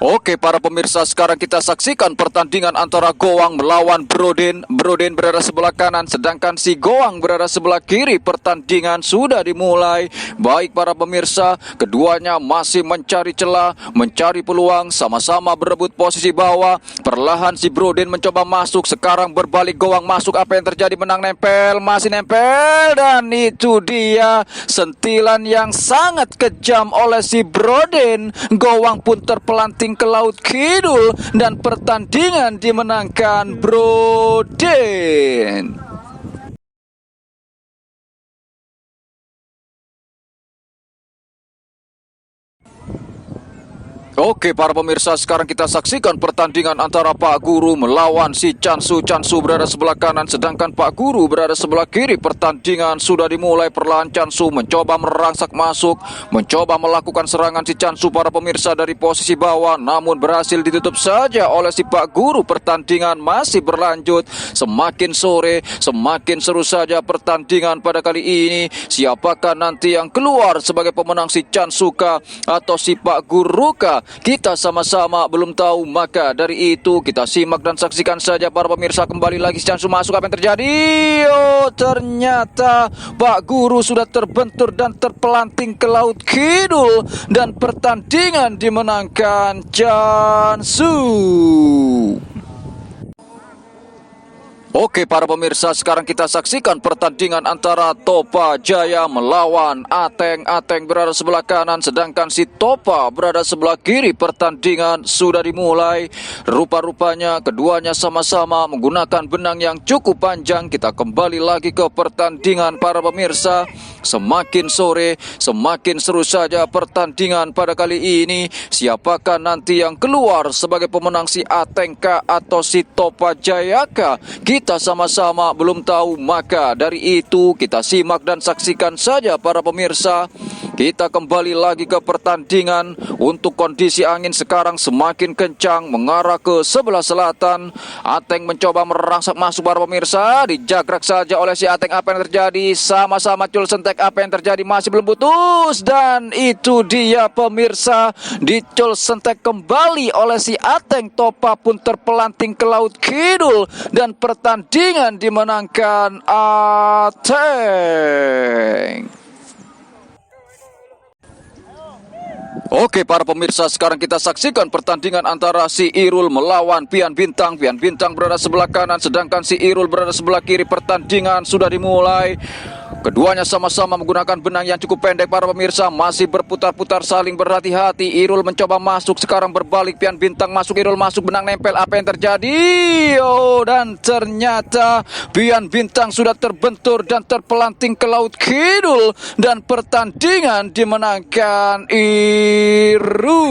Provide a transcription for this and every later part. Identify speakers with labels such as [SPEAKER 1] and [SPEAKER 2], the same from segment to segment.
[SPEAKER 1] Oke para pemirsa, sekarang kita saksikan pertandingan antara Goang melawan Brodin. Brodin berada sebelah kanan, sedangkan si Goang berada sebelah kiri. Pertandingan sudah dimulai. Baik para pemirsa, keduanya masih mencari celah, mencari peluang, sama-sama berebut posisi bawah. Perlahan si Brodin mencoba masuk, sekarang berbalik Goang masuk. Apa yang terjadi? Menang nempel, masih nempel, dan itu dia sentilan yang sangat kejam oleh si Brodin. Goang pun terpelanting ke laut kidul dan pertandingan dimenangkan Brodin. Oke para pemirsa, sekarang kita saksikan pertandingan antara Pak Guru melawan si Chansu. Chansu berada sebelah kanan, sedangkan Pak Guru berada sebelah kiri. Pertandingan sudah dimulai. Perlahan Chansu mencoba merangsak masuk, mencoba melakukan serangan si Chansu para pemirsa dari posisi bawah, namun berhasil ditutup saja oleh si Pak Guru. Pertandingan masih berlanjut. Semakin sore semakin seru saja pertandingan pada kali ini. Siapakah nanti yang keluar sebagai pemenang, si Chansu kah atau si Pak Guru kah? Kita sama-sama belum tahu, maka dari itu kita simak dan saksikan saja para pemirsa. Kembali lagi si Chansu masuk, apa yang terjadi? Oh, ternyata Pak Guru sudah terbentur dan terpelanting ke laut kidul, dan pertandingan dimenangkan Chansu. Oke para pemirsa, sekarang kita saksikan pertandingan antara Topa Jaya melawan Ateng. Ateng berada sebelah kanan, sedangkan si Topa berada sebelah kiri. Pertandingan sudah dimulai. Rupa-rupanya keduanya sama-sama menggunakan benang yang cukup panjang. Kita kembali lagi ke pertandingan para pemirsa. Semakin sore semakin seru saja pertandingan pada kali ini. Siapakah nanti yang keluar sebagai pemenang, si Ateng kah atau si Topa Jaya kah? Kita sama-sama belum tahu, maka dari itu kita simak dan saksikan saja para pemirsa. Kita kembali lagi ke pertandingan. Untuk kondisi angin sekarang semakin kencang mengarah ke sebelah selatan. Ateng mencoba merangsek masuk para pemirsa, dijagrak saja oleh si Ateng. Apa yang terjadi? Sama-sama cul sentek. Apa yang terjadi? Masih belum putus, dan itu dia pemirsa, dicul sentek kembali oleh si Ateng. Topa pun terpelanting ke laut kidul dan pertandingan dimenangkan Ateng. Oke para pemirsa, sekarang kita saksikan pertandingan antara si Irul melawan Pian Bintang. Pian Bintang berada sebelah kanan, sedangkan si Irul berada sebelah kiri. Pertandingan sudah dimulai. Keduanya sama-sama menggunakan benang yang cukup pendek para pemirsa, masih berputar-putar saling berhati-hati. Irul mencoba masuk, sekarang berbalik Pian Bintang masuk, Irul masuk, benang nempel. Apa yang terjadi? Oh, dan ternyata Pian Bintang sudah terbentur dan terpelanting ke laut kidul, dan pertandingan dimenangkan Irul.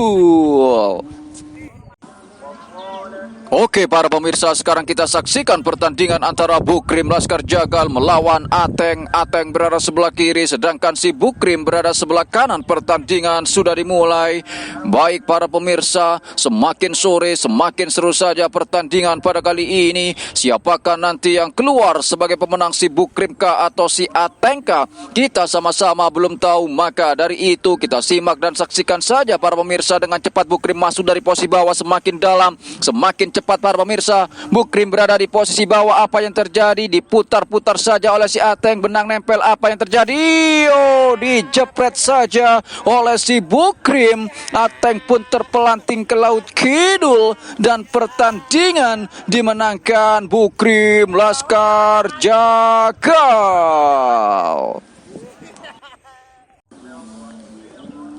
[SPEAKER 1] Oke para pemirsa, sekarang kita saksikan pertandingan antara Bukrim Laskar Jagal melawan Ateng. Ateng berada sebelah kiri, sedangkan si Bukrim berada sebelah kanan. Pertandingan sudah dimulai. Baik para pemirsa, semakin sore semakin seru saja pertandingan pada kali ini. Siapakah nanti yang keluar sebagai pemenang, si Bukrim kah atau si Ateng kah? Kita sama-sama belum tahu, maka dari itu kita simak dan saksikan saja para pemirsa. Dengan cepat Bukrim masuk dari posisi bawah, semakin dalam semakin cepat para pemirsa. Bukrim berada di posisi bawah. Apa yang terjadi? Diputar-putar saja oleh si Ateng, benang nempel. Apa yang terjadi? Oh, dijepret saja oleh si Bukrim. Ateng pun terpelanting ke laut kidul, dan pertandingan dimenangkan Bukrim Laskar Jagal.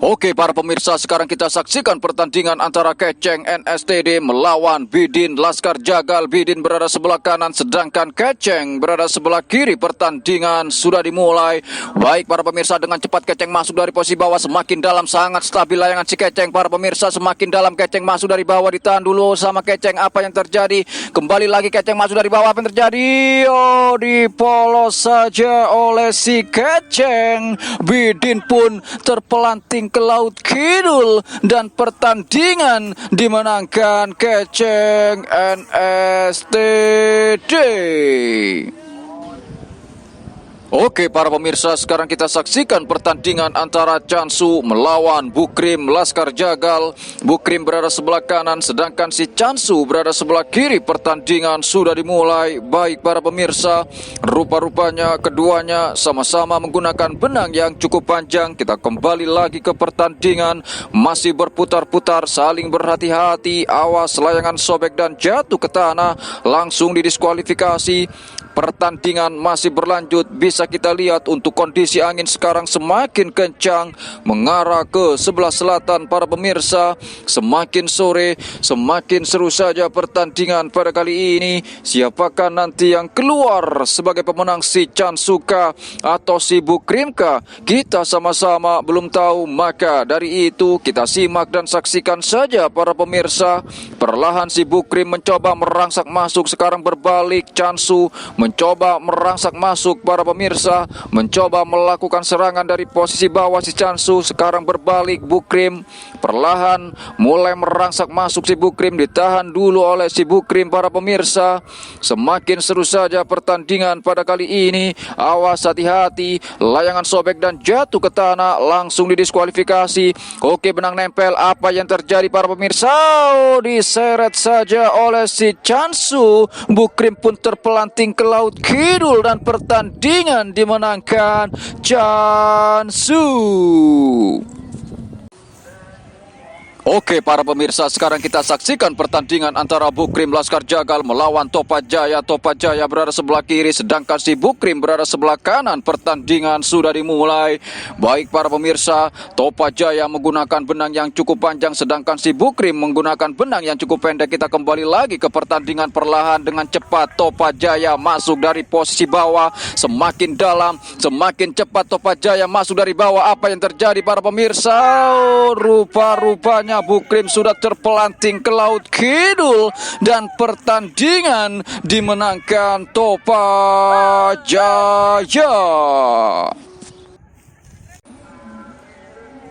[SPEAKER 1] Oke para pemirsa, sekarang kita saksikan pertandingan antara Keceng NSTD melawan Bidin Laskar Jagal. Bidin berada sebelah kanan, sedangkan Keceng berada sebelah kiri. Pertandingan sudah dimulai. Baik para pemirsa, dengan cepat Keceng masuk dari posisi bawah, semakin dalam, sangat stabil layangan si Keceng para pemirsa. Semakin dalam Keceng masuk dari bawah, ditahan dulu sama Keceng. Apa yang terjadi? Kembali lagi Keceng masuk dari bawah. Apa yang terjadi? Oh, dipolos saja oleh si Keceng. Bidin pun terpelanting ke laut kidul, dan pertandingan dimenangkan Keceng NSTD. Oke para pemirsa, sekarang kita saksikan pertandingan antara Chansu melawan Bukrim Laskar Jagal. Bukrim berada sebelah kanan, sedangkan si Chansu berada sebelah kiri. Pertandingan sudah dimulai. Baik para pemirsa, rupa-rupanya keduanya sama-sama menggunakan benang yang cukup panjang. Kita kembali lagi ke pertandingan, masih berputar-putar, saling berhati-hati. Awas layangan sobek dan jatuh ke tanah, langsung didiskualifikasi. Pertandingan masih berlanjut. Bisa kita lihat untuk kondisi angin sekarang semakin kencang mengarah ke sebelah selatan para pemirsa. Semakin sore semakin seru saja pertandingan pada kali ini. Siapakah nanti yang keluar sebagai pemenang, si Chansuka atau si Bukrimka? Kita sama-sama belum tahu. Maka dari itu kita simak dan saksikan saja para pemirsa. Perlahan si Bukrim mencoba merangsek masuk, sekarang berbalik Chansu mencoba merangsek masuk para pemirsa, mencoba melakukan serangan dari posisi bawah si Chansu. Sekarang berbalik Bukrim perlahan mulai merangsek masuk si Bukrim, ditahan dulu oleh si Bukrim para pemirsa. Semakin seru saja pertandingan pada kali ini. Awas hati-hati, layangan sobek dan jatuh ke tanah, langsung didiskualifikasi. Oke, benang nempel, apa yang terjadi para pemirsa? Diseret saja oleh si Chansu. Bukrim pun terpelanting ke laut kidul dan pertandingan dimenangkan Chansu. Oke para pemirsa, sekarang kita saksikan pertandingan antara Bukrim Laskar Jagal melawan Topa Jaya. Topa Jaya berada sebelah kiri, sedangkan si Bukrim berada sebelah kanan. Pertandingan sudah dimulai. Baik para pemirsa, Topa Jaya menggunakan benang yang cukup panjang, sedangkan si Bukrim menggunakan benang yang cukup pendek. Kita kembali lagi ke pertandingan. Perlahan dengan cepat Topa Jaya masuk dari posisi bawah, semakin dalam, semakin cepat Topa Jaya masuk dari bawah. Apa yang terjadi para pemirsa? Rupa-rupanya Bukrim sudah terpelanting ke laut kidul dan pertandingan dimenangkan Topa Jaya.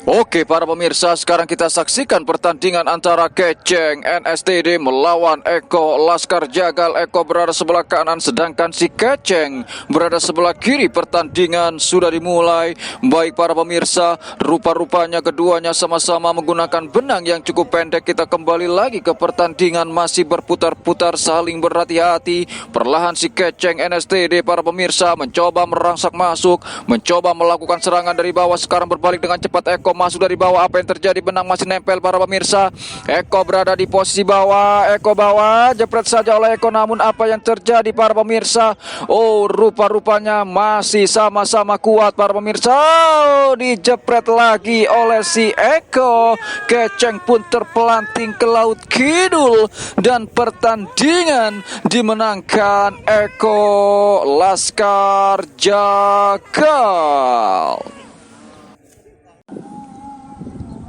[SPEAKER 1] Oke para pemirsa, sekarang kita saksikan pertandingan antara Keceng NSTD melawan Eko Laskar Jagal. Eko berada sebelah kanan, sedangkan si Keceng berada sebelah kiri. Pertandingan sudah dimulai. Baik para pemirsa, rupa-rupanya keduanya sama-sama menggunakan benang yang cukup pendek. Kita kembali lagi ke pertandingan, masih berputar-putar, saling berhati-hati. Perlahan si Keceng NSTD para pemirsa mencoba merangsek masuk, mencoba melakukan serangan dari bawah. Sekarang berbalik dengan cepat Eko masuk dari bawah. Apa yang terjadi? Benang masih nempel para pemirsa. Eko berada di posisi bawah. Eko bawah, jepret saja oleh Eko. Namun apa yang terjadi para pemirsa? Rupa-rupanya masih sama-sama kuat para pemirsa. Dijepret lagi oleh si Eko. Keceng pun terpelanting ke laut kidul dan pertandingan dimenangkan Eko Laskar Jagal.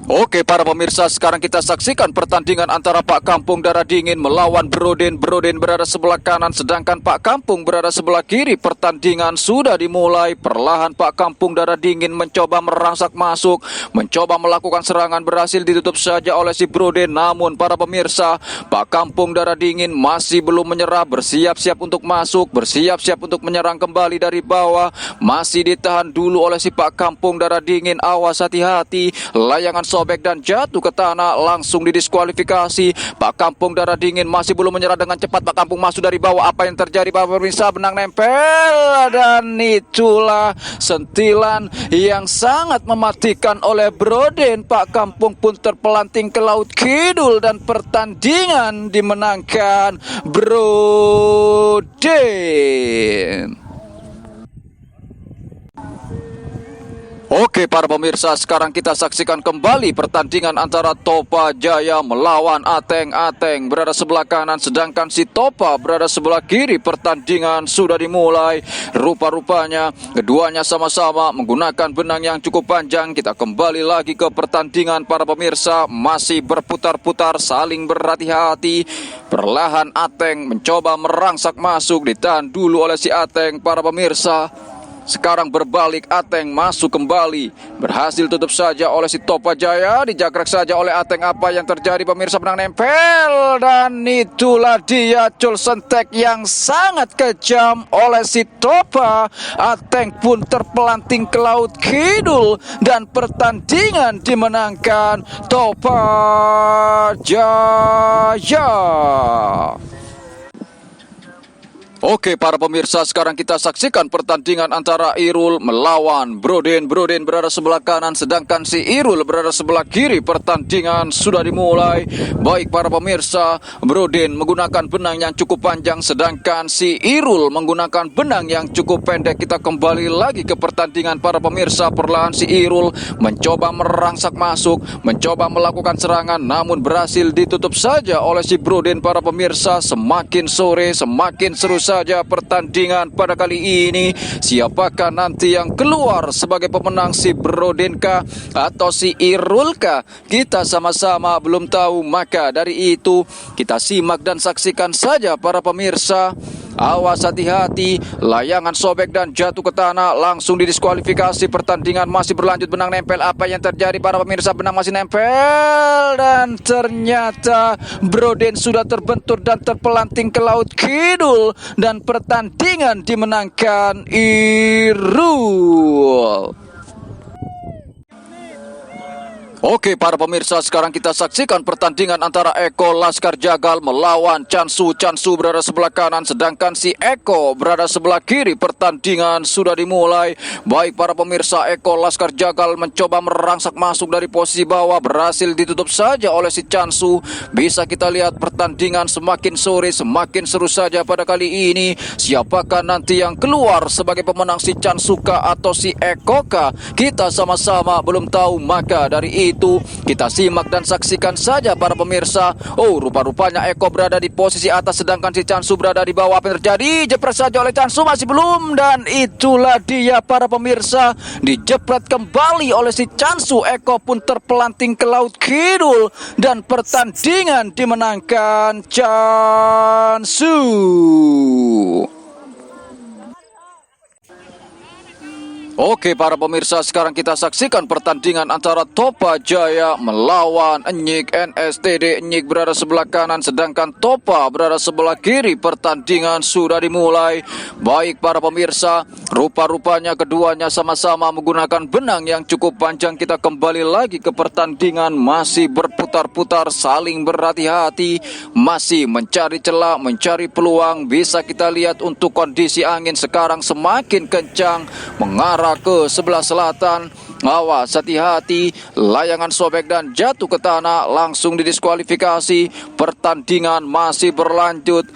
[SPEAKER 1] Oke para pemirsa, sekarang kita saksikan pertandingan antara Pak Kampung Darah Dingin melawan Brodin. Brodin berada sebelah kanan, sedangkan Pak Kampung berada sebelah kiri. Pertandingan sudah dimulai. Perlahan Pak Kampung Darah Dingin mencoba merangsek masuk, mencoba melakukan serangan, berhasil ditutup saja oleh si Brodin. Namun para pemirsa, Pak Kampung Darah Dingin masih belum menyerah, bersiap-siap untuk masuk, bersiap-siap untuk menyerang kembali dari bawah. Masih ditahan dulu oleh si Pak Kampung Darah Dingin. Awas hati-hati, layangan sobek dan jatuh ke tanah, langsung didiskualifikasi. Pak Kampung Darah Dingin masih belum menyerah. Dengan cepat Pak Kampung masuk dari bawah. Apa yang terjadi para pemirsa? Benang nempel dan itulah sentilan yang sangat mematikan oleh Brodin. Pak Kampung pun terpelanting ke laut kidul dan pertandingan dimenangkan Brodin. Oke para pemirsa, sekarang kita saksikan kembali pertandingan antara Topa Jaya melawan Ateng. Ateng berada sebelah kanan, sedangkan si Topa berada sebelah kiri. Pertandingan sudah dimulai. Rupa-rupanya keduanya sama-sama menggunakan benang yang cukup panjang. Kita kembali lagi ke pertandingan para pemirsa, masih berputar-putar, saling berhati-hati. Perlahan Ateng mencoba merangsek masuk, ditahan dulu oleh si Ateng para pemirsa. Sekarang berbalik, Ateng masuk kembali. Berhasil tutup saja oleh si Topa Jaya. Dijagrak saja oleh Ateng. Apa yang terjadi pemirsa, benang nempel. Dan itulah dia cul sentek yang sangat kejam oleh si Topa. Ateng pun terpelanting ke laut kidul. Dan pertandingan dimenangkan Topa Jaya. Oke para pemirsa, sekarang kita saksikan pertandingan antara Irul melawan Broden. Broden berada sebelah kanan, sedangkan si Irul berada sebelah kiri. Pertandingan sudah dimulai. Baik para pemirsa, Broden menggunakan benang yang cukup panjang, sedangkan si Irul menggunakan benang yang cukup pendek. Kita kembali lagi ke pertandingan para pemirsa. Perlahan si Irul mencoba merangsak masuk, mencoba melakukan serangan, namun berhasil ditutup saja oleh si Broden para pemirsa. Semakin sore semakin seru saja pertandingan pada kali ini. Siapakah nanti yang keluar sebagai pemenang, si Brodenkah atau si Irulkah? Kita sama-sama belum tahu. Maka dari itu kita simak dan saksikan saja para pemirsa. Awas, hati-hati, layangan sobek dan jatuh ke tanah, langsung didiskualifikasi. Pertandingan masih berlanjut, benang nempel. Apa yang terjadi para pemirsa? Benang masih nempel dan ternyata Broden sudah terbentur dan terpelanting ke laut kidul. Dan pertandingan dimenangkan Irul. Oke para pemirsa, sekarang kita saksikan pertandingan antara Eko Laskar Jagal melawan Chansu. Chansu berada sebelah kanan, sedangkan si Eko berada sebelah kiri. Pertandingan sudah dimulai. Baik para pemirsa, Eko Laskar Jagal mencoba merangsak masuk dari posisi bawah. Berhasil ditutup saja oleh si Chansu. Bisa kita lihat pertandingan semakin sore semakin seru saja pada kali ini. Siapakah nanti yang keluar sebagai pemenang, si Chansuka atau si Ekoka? Kita sama-sama belum tahu. Maka dari itu kita simak dan saksikan saja para pemirsa. Oh, rupa-rupanya Eko berada di posisi atas, sedangkan si Chansu berada di bawah. Apa yang terjadi? Jepret saja oleh Chansu, masih belum. Dan itulah dia para pemirsa, dijepret kembali oleh si Chansu. Eko pun terpelanting ke laut kidul. Dan pertandingan dimenangkan Chansu. Oke para pemirsa, sekarang kita saksikan pertandingan antara Topa Jaya melawan Enyik NSTD. Enyik berada sebelah kanan, sedangkan Topa berada sebelah kiri. Pertandingan sudah dimulai. Baik para pemirsa, rupa-rupanya keduanya sama-sama menggunakan benang yang cukup panjang. Kita kembali lagi ke pertandingan, masih berputar-putar, saling berhati-hati, masih mencari celah, mencari peluang. Bisa kita lihat untuk kondisi angin sekarang semakin kencang mengarah ke sebelah selatan. Awas, hati-hati, layangan sobek dan jatuh ke tanah, langsung didiskualifikasi. Pertandingan masih berlanjut.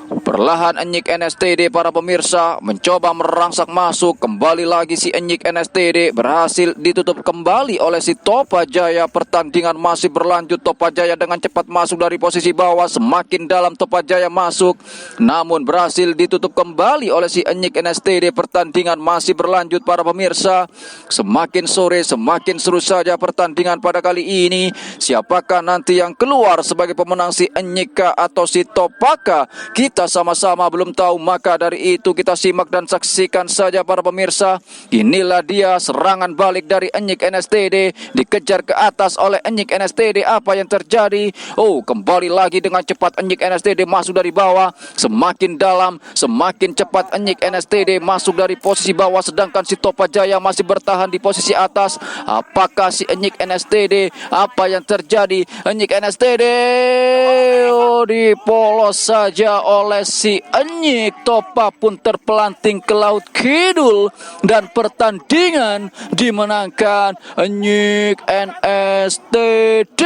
[SPEAKER 1] Perlahan Enyik NSTD para pemirsa mencoba merangsak masuk. Kembali lagi si Enyik NSTD, berhasil ditutup kembali oleh si Topa Jaya. Pertandingan masih berlanjut. Topa Jaya dengan cepat masuk dari posisi bawah. Semakin dalam Topa Jaya masuk, namun berhasil ditutup kembali oleh si Enyik NSTD. Pertandingan masih berlanjut para pemirsa. Semakin sore semakin seru saja pertandingan pada kali ini. Siapakah nanti yang keluar sebagai pemenang, si Enyika atau si Topaka? Kita sama-sama belum tahu. Maka dari itu kita simak dan saksikan saja para pemirsa. Inilah dia serangan balik dari Enyik NSTD. Dikejar ke atas oleh Enyik NSTD. Apa yang terjadi? Oh, kembali lagi dengan cepat Enyik NSTD masuk dari bawah. Semakin dalam semakin cepat Enyik NSTD masuk dari posisi bawah, sedangkan si Topa Jaya masih bertahan di posisi atas. Apakah si Enyik NSTD? Apa yang terjadi? Enyik NSTD dipolos saja oleh si Enyik. Topa pun terpelanting ke laut kidul. Dan pertandingan dimenangkan Enyik NSTD.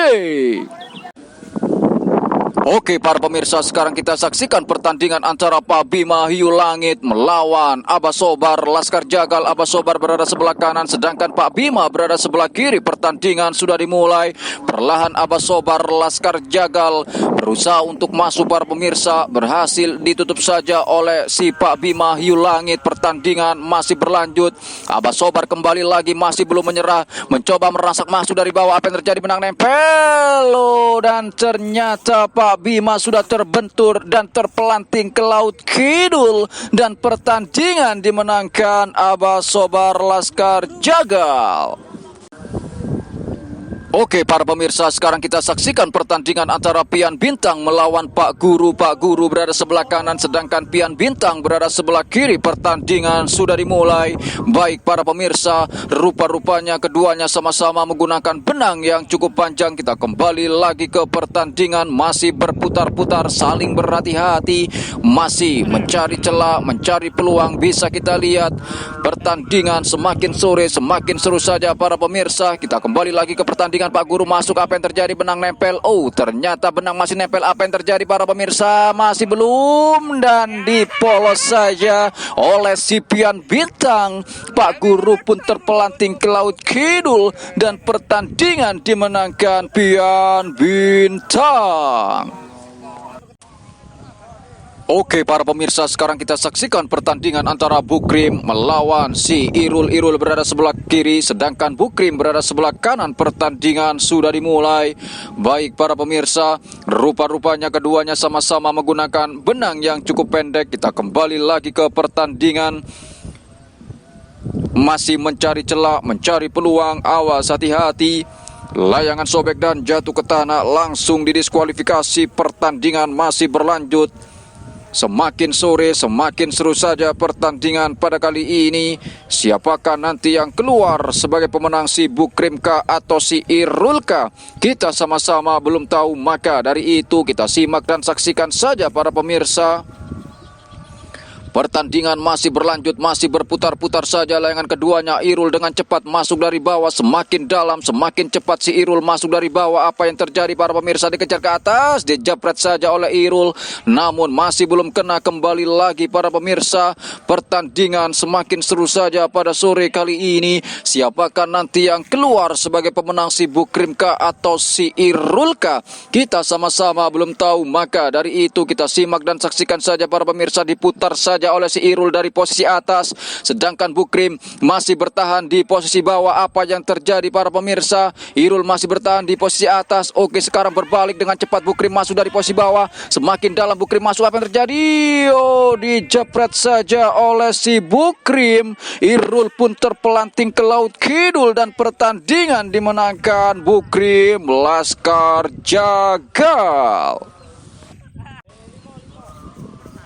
[SPEAKER 1] Oke para pemirsa, sekarang kita saksikan pertandingan antara Pak Bima Hiu Langit melawan Abasobar Laskar Jagal. Abasobar berada sebelah kanan, sedangkan Pak Bima berada sebelah kiri. Pertandingan sudah dimulai. Perlahan Abasobar Laskar Jagal berusaha untuk masuk para pemirsa. Berhasil ditutup saja oleh si Pak Bima Hiu Langit. Pertandingan masih berlanjut. Abasobar kembali lagi masih belum menyerah, mencoba merangsak masuk dari bawah. Apa yang terjadi? Menang nempel. Dan ternyata Pak Pak Bima sudah terbentur dan terpelanting ke Laut Kidul, dan pertandingan dimenangkan Abah Sobar Laskar Jagal. Oke para pemirsa, sekarang kita saksikan pertandingan antara Pian Bintang melawan Pak Guru. Pak Guru berada sebelah kanan, sedangkan Pian Bintang berada sebelah kiri. Pertandingan sudah dimulai. Baik para pemirsa, rupa-rupanya keduanya sama-sama menggunakan benang yang cukup panjang. Kita kembali lagi ke pertandingan, masih berputar-putar, saling berhati-hati, masih mencari celah, mencari peluang. Bisa kita lihat pertandingan semakin sore semakin seru saja para pemirsa. Kita kembali lagi ke pertandingan. Pak Guru masuk, apa yang terjadi? Benang nempel. Oh, ternyata benang masih nempel. Apa yang terjadi para pemirsa? Masih belum, dan dipolos saja oleh si Pian Bintang. Pak Guru pun terpelanting ke Laut Kidul, dan pertandingan dimenangkan Pian Bintang. Oke para pemirsa, sekarang kita saksikan pertandingan antara Bukrim melawan si Irul. Irul berada sebelah kiri, sedangkan Bukrim berada sebelah kanan. Pertandingan sudah dimulai. Baik para pemirsa, rupa-rupanya keduanya sama-sama menggunakan benang yang cukup pendek. Kita kembali lagi ke pertandingan, masih mencari celah, mencari peluang. Awas, hati-hati. Layangan sobek dan jatuh ke tanah, langsung didiskualifikasi. Pertandingan masih berlanjut. Semakin sore semakin seru saja pertandingan pada kali ini. Siapakah nanti yang keluar sebagai pemenang, si Bukrim kah atau si Irul kah? Kita sama-sama belum tahu, maka dari itu kita simak dan saksikan saja para pemirsa. Pertandingan masih berlanjut, masih berputar-putar saja. Layangan keduanya, Irul dengan cepat masuk dari bawah, semakin dalam, semakin cepat si Irul masuk dari bawah. Apa yang terjadi para pemirsa? Dikejar ke atas, dijepret saja oleh Irul, namun masih belum kena. Kembali lagi para pemirsa, pertandingan semakin seru saja pada sore kali ini. Siapakah nanti yang keluar sebagai pemenang, si Bukrim kah atau si Irul kah? Kita sama-sama belum tahu, maka dari itu kita simak dan saksikan saja para pemirsa. Diputar saja oleh si Irul dari posisi atas, sedangkan Bukrim masih bertahan di posisi bawah. Apa yang terjadi para pemirsa? Irul masih bertahan di posisi atas. Oke, sekarang berbalik dengan cepat. Bukrim masuk dari posisi bawah, semakin dalam Bukrim masuk. Apa yang terjadi? Oh, dijepret saja oleh si Bukrim. Irul pun terpelanting ke Laut Kidul, dan pertandingan dimenangkan Bukrim Laskar Jagal.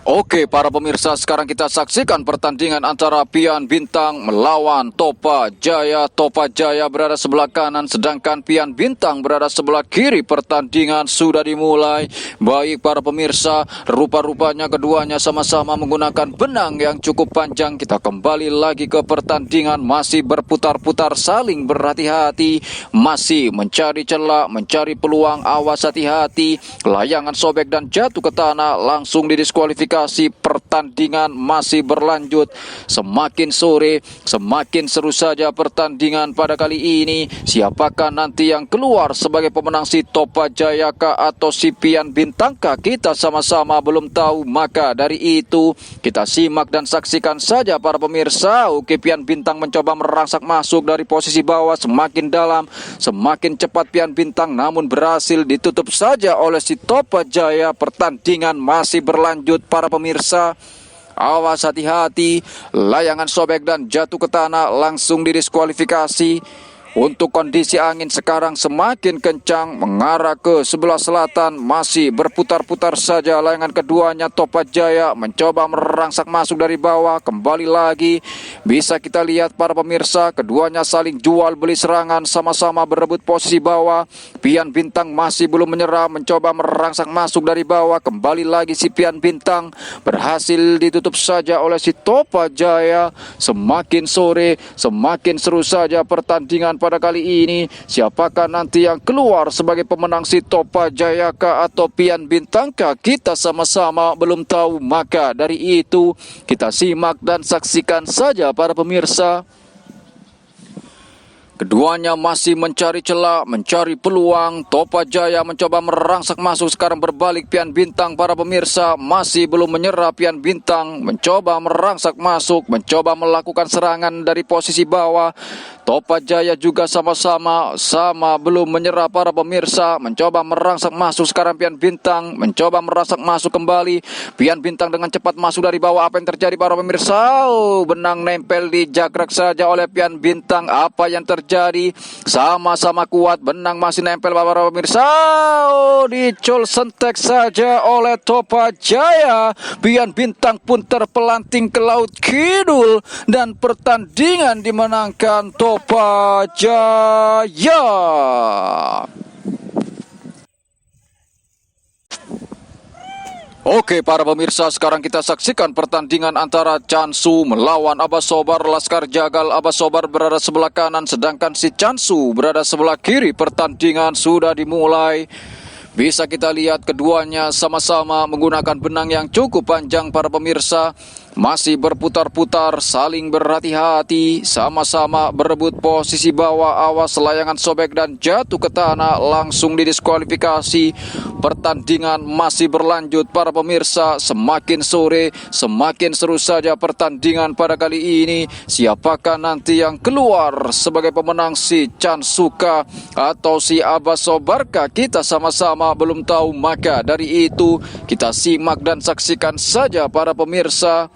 [SPEAKER 1] Oke para pemirsa, sekarang kita saksikan pertandingan antara Pian Bintang melawan Topa Jaya. Topa Jaya berada sebelah kanan, sedangkan Pian Bintang berada sebelah kiri. Pertandingan sudah dimulai. Baik para pemirsa, rupa-rupanya keduanya sama-sama menggunakan benang yang cukup panjang. Kita kembali lagi ke pertandingan, masih berputar-putar, saling berhati-hati, masih mencari celah, mencari peluang. Awas, hati-hati. Layangan sobek dan jatuh ke tanah, langsung didiskualifikasi. Pertandingan masih berlanjut. Semakin sore semakin seru saja pertandingan pada kali ini. Siapakah nanti yang keluar sebagai pemenang, si Topa Jaya kah atau si Pian Bintang kah? Kita sama-sama belum tahu, maka dari itu kita simak dan saksikan saja para pemirsa. Oke, Pian Bintang mencoba merangsak masuk dari posisi bawah, semakin dalam, semakin cepat Pian Bintang, namun berhasil ditutup saja oleh si Topa Jaya. Pertandingan masih berlanjut para pemirsa. Awas, hati-hati. Layangan sobek dan jatuh ke tanah, langsung didiskualifikasi. Untuk kondisi angin sekarang semakin kencang mengarah ke sebelah selatan, masih berputar-putar saja layangan keduanya. Topa Jaya mencoba merangsak masuk dari bawah. Kembali lagi bisa kita lihat para pemirsa, keduanya saling jual beli serangan, sama-sama berebut posisi bawah. Pian Bintang masih belum menyerah, mencoba merangsak masuk dari bawah. Kembali lagi si Pian Bintang, berhasil ditutup saja oleh si Topa Jaya. Semakin sore semakin seru saja pertandingan pada kali ini. Siapakah nanti yang keluar sebagai pemenang, si Topa Jaya kah atau Pian Bintang kah? Kita sama-sama belum tahu, maka dari itu kita simak dan saksikan saja para pemirsa. Keduanya masih mencari celah, mencari peluang. Topa Jaya mencoba merangsak masuk, sekarang berbalik Pian Bintang. Para pemirsa, masih belum menyerah Pian Bintang, mencoba merangsak masuk, mencoba melakukan serangan dari posisi bawah. Topa Jaya juga sama belum menyerah para pemirsa, mencoba merangsak masuk, sekarang Pian Bintang mencoba merangsak masuk kembali. Pian Bintang dengan cepat masuk dari bawah. Apa yang terjadi para pemirsa? Benang nempel di jagrak saja oleh Pian Bintang. Apa yang terjadi? Sama-sama kuat, benang masih nempel para pemirsa. Dicul sentek saja oleh Topa Jaya. Pian Bintang pun terpelanting ke laut kidul dan pertandingan dimenangkan Topa Jaya. Oke para pemirsa, sekarang kita saksikan pertandingan antara Chansu melawan Abasobar Laskar Jagal. Abasobar berada sebelah kanan, sedangkan si Chansu berada sebelah kiri. Pertandingan sudah dimulai. Bisa kita lihat keduanya sama-sama menggunakan benang yang cukup panjang para pemirsa. Masih berputar-putar, saling berhati-hati, sama-sama berebut posisi bawah. Awas layangan sobek dan jatuh ke tanah, langsung didiskualifikasi. Pertandingan masih berlanjut para pemirsa. Semakin sore semakin seru saja pertandingan pada kali ini. Siapakah nanti yang keluar sebagai pemenang, si Chansuka atau si Abasobarkah? Kita sama-sama belum tahu, maka dari itu kita simak dan saksikan saja para pemirsa.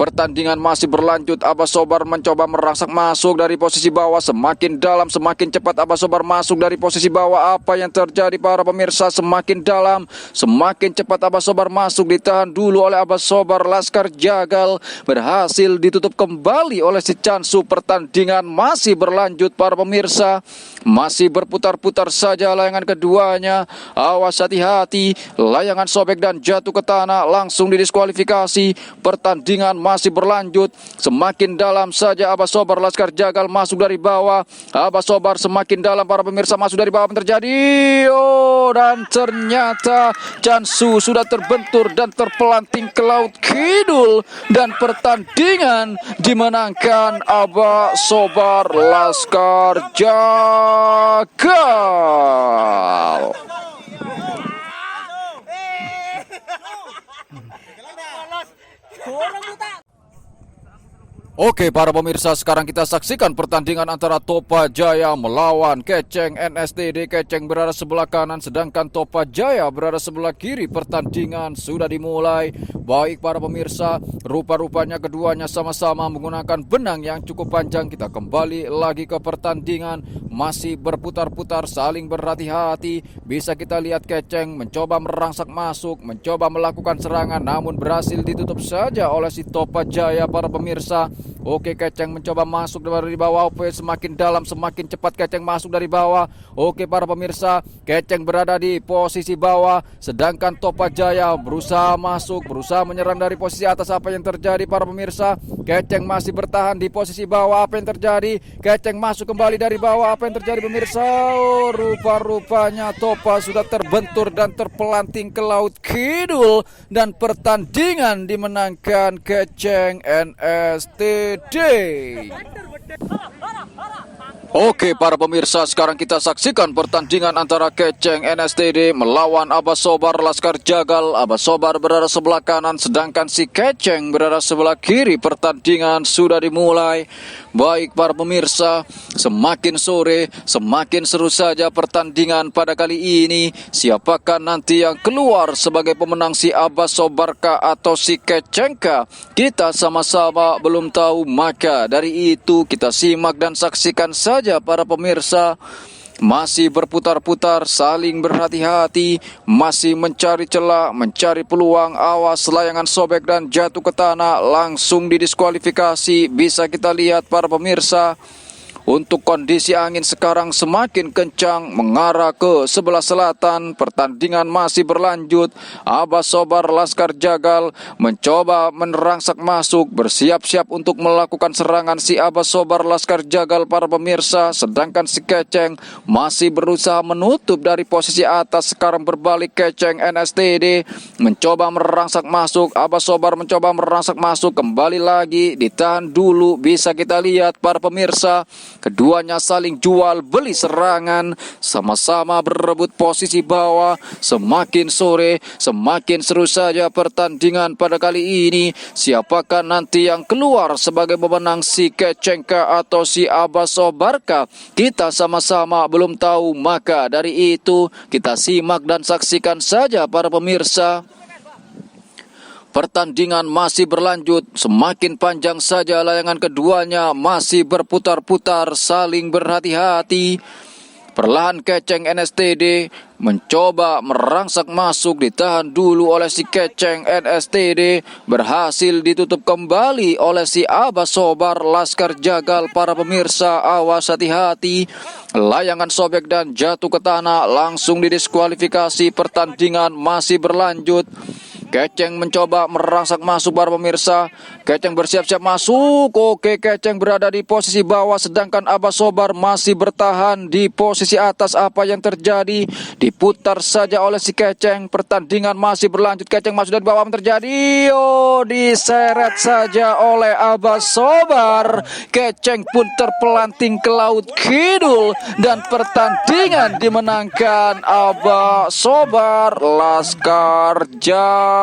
[SPEAKER 1] Pertandingan masih berlanjut. Abasobar mencoba merangsak masuk dari posisi bawah. Semakin dalam, semakin cepat Abasobar masuk dari posisi bawah. Apa yang terjadi para pemirsa? Semakin dalam, semakin cepat Abasobar masuk. Ditahan dulu oleh Abasobar Laskar Jagal. Berhasil ditutup kembali oleh si Chansu. Pertandingan masih berlanjut para pemirsa. Masih berputar-putar saja layangan keduanya. Awas hati-hati, layangan sobek dan jatuh ke tanah, langsung didiskualifikasi. Pertandingan masih berlanjut. Semakin dalam saja Abasobar Laskar Jagal masuk dari bawah. Abasobar semakin dalam para pemirsa, masuk dari bawah. Apa yang terjadi? Dan ternyata Chansu sudah terbentur dan terpelanting ke laut kidul. Dan pertandingan dimenangkan Abasobar Laskar Jagal. Oke para pemirsa, sekarang kita saksikan pertandingan antara Topa Jaya melawan Keceng NSTD. Keceng berada sebelah kanan, sedangkan Topa Jaya berada sebelah kiri. Pertandingan sudah dimulai. Baik para pemirsa, rupa-rupanya keduanya sama-sama menggunakan benang yang cukup panjang. Kita kembali lagi ke pertandingan. Masih berputar-putar, saling berhati-hati. Bisa kita lihat Keceng mencoba merangsak masuk, mencoba melakukan serangan, namun berhasil ditutup saja oleh si Topa Jaya para pemirsa. Oke, Keceng mencoba masuk dari bawah. Oke, semakin dalam semakin cepat Keceng masuk dari bawah. Oke para pemirsa, Keceng berada di posisi bawah, sedangkan Topa Jaya berusaha masuk, berusaha menyerang dari posisi atas. Apa yang terjadi para pemirsa? Keceng masih bertahan di posisi bawah. Apa yang terjadi? Keceng masuk kembali dari bawah. Apa yang terjadi pemirsa? Rupa-rupanya Topa sudah terbentur dan terpelanting ke laut kidul. Dan pertandingan dimenangkan Keceng NSTD. Oke para pemirsa, sekarang kita saksikan pertandingan antara Keceng NSTD melawan Abasobar Laskar Jagal. Abasobar berada sebelah kanan, sedangkan si Keceng berada sebelah kiri. Pertandingan sudah dimulai. Baik para pemirsa, semakin sore semakin seru saja pertandingan pada kali ini. Siapakah nanti yang keluar sebagai pemenang, si Abasobarkah atau si Kecengkah? Kita sama-sama belum tahu, maka dari itu kita simak dan saksikan saja para pemirsa. Masih berputar-putar, saling berhati-hati, masih mencari celah, mencari peluang. Awas layangan sobek dan jatuh ke tanah, langsung didiskualifikasi. Bisa kita lihat para pemirsa. Untuk kondisi angin sekarang semakin kencang mengarah ke sebelah selatan. Pertandingan masih berlanjut. Abasobar Laskar Jagal mencoba merangsak masuk, bersiap-siap untuk melakukan serangan si Abasobar Laskar Jagal para pemirsa. Sedangkan si Keceng masih berusaha menutup dari posisi atas. Sekarang berbalik, Keceng NSTD mencoba merangsak masuk. Abasobar mencoba merangsak masuk, kembali lagi ditahan dulu. Bisa kita lihat para pemirsa, Keduanya saling jual beli serangan, sama-sama berebut posisi bawah. Semakin sore, semakin seru saja pertandingan pada kali ini. Siapakah nanti yang keluar sebagai pemenang, si Kecengka atau si Abasobarka? Kita sama-sama belum tahu, maka dari itu kita simak dan saksikan saja para pemirsa. Pertandingan masih berlanjut, semakin panjang saja layangan keduanya masih berputar-putar, saling berhati-hati. Perlahan Keceng NSTD mencoba merangsek masuk, ditahan dulu oleh si Keceng NSTD, berhasil ditutup kembali oleh si Abasobar. Laskar Jagal, para pemirsa, awas hati-hati. Layangan sobek dan jatuh ke tanah, langsung didiskualifikasi. Pertandingan masih berlanjut. Keceng mencoba merangsek masuk para pemirsa. Keceng bersiap-siap masuk. Oke, Keceng berada di posisi bawah, sedangkan Abasobar masih bertahan di posisi atas. Apa yang terjadi? Diputar saja oleh si Keceng. Pertandingan masih berlanjut. Keceng masuk dari bawah. Apa yang terjadi? Oh, diseret saja oleh Abasobar. Keceng pun terpelanting ke laut kidul dan pertandingan dimenangkan Abasobar. Laskar Jagal.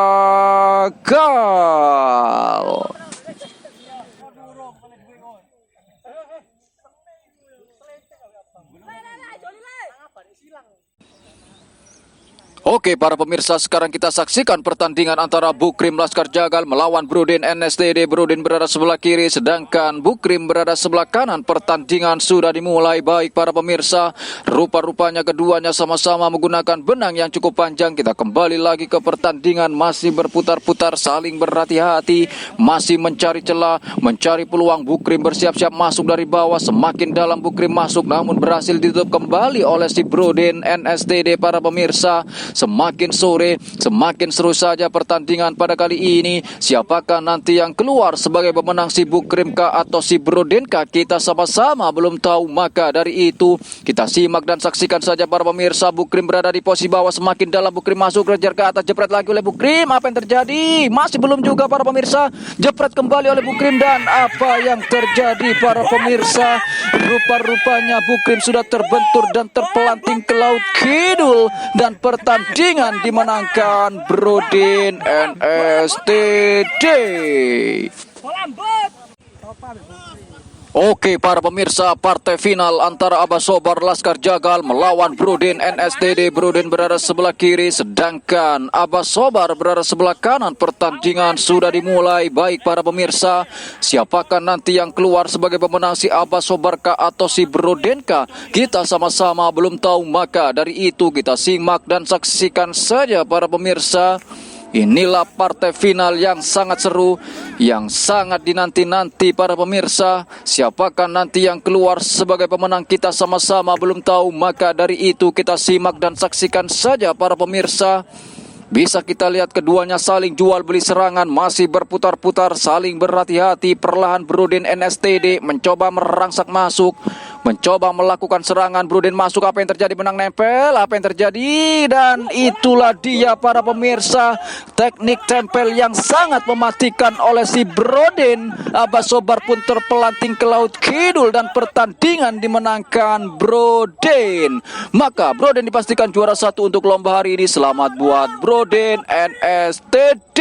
[SPEAKER 1] Oke, para pemirsa, sekarang kita saksikan pertandingan antara Bukrim Laskar Jagal melawan Brodin NSTD. Brodin berada sebelah kiri, sedangkan Bukrim berada sebelah kanan. Pertandingan sudah dimulai. Baik para pemirsa, rupa-rupanya keduanya sama-sama menggunakan benang yang cukup panjang. Kita kembali lagi ke pertandingan, masih berputar-putar, saling berhati-hati, masih mencari celah, mencari peluang. Bukrim bersiap-siap masuk dari bawah, semakin dalam Bukrim masuk, namun berhasil ditutup kembali oleh si Brodin NSTD. Para pemirsa, semakin sore, semakin seru saja pertandingan pada kali ini. Siapakah nanti yang keluar sebagai pemenang, si Bukrimka atau si Brodenka? Kita sama-sama belum tahu, maka dari itu kita simak dan saksikan saja para pemirsa. Bukrim berada di posisi bawah, semakin dalam Bukrim masuk, kejar ke atas, jepret lagi oleh Bukrim. Apa yang terjadi? Masih belum juga para pemirsa. Jepret kembali oleh Bukrim, dan apa yang terjadi para pemirsa? Rupa-rupanya Bukrim sudah terbentur dan terpelanting ke laut kidul, dan pertandingan dimenangkan Brodin NSTD. Oke para pemirsa, partai final antara Abasobar Laskar Jagal melawan Brodin NSTD. Brodin berada sebelah kiri, sedangkan Abasobar berada sebelah kanan. Pertandingan sudah dimulai. Baik para pemirsa, siapakah nanti yang keluar sebagai pemenang, si Abasobarka atau si Brodenka? Kita sama-sama belum tahu, maka dari itu kita simak dan saksikan saja para pemirsa. Inilah partai final yang sangat seru, yang sangat dinanti-nanti para pemirsa. Siapakah nanti yang keluar sebagai pemenang? Kita sama-sama belum tahu, maka dari itu kita simak dan saksikan saja para pemirsa. Bisa kita lihat keduanya saling jual beli serangan, masih berputar-putar, saling berhati-hati. Perlahan Brodin NSTD mencoba merangsek masuk, mencoba melakukan serangan. Brodin masuk, apa yang terjadi? Menang nempel, apa yang terjadi? Dan itulah dia para pemirsa, teknik tempel yang sangat mematikan oleh si Brodin. Abasobar pun terpelanting ke laut kidul, dan pertandingan dimenangkan Brodin. Maka Brodin dipastikan juara satu untuk lomba hari ini. Selamat buat Brodin NSTD.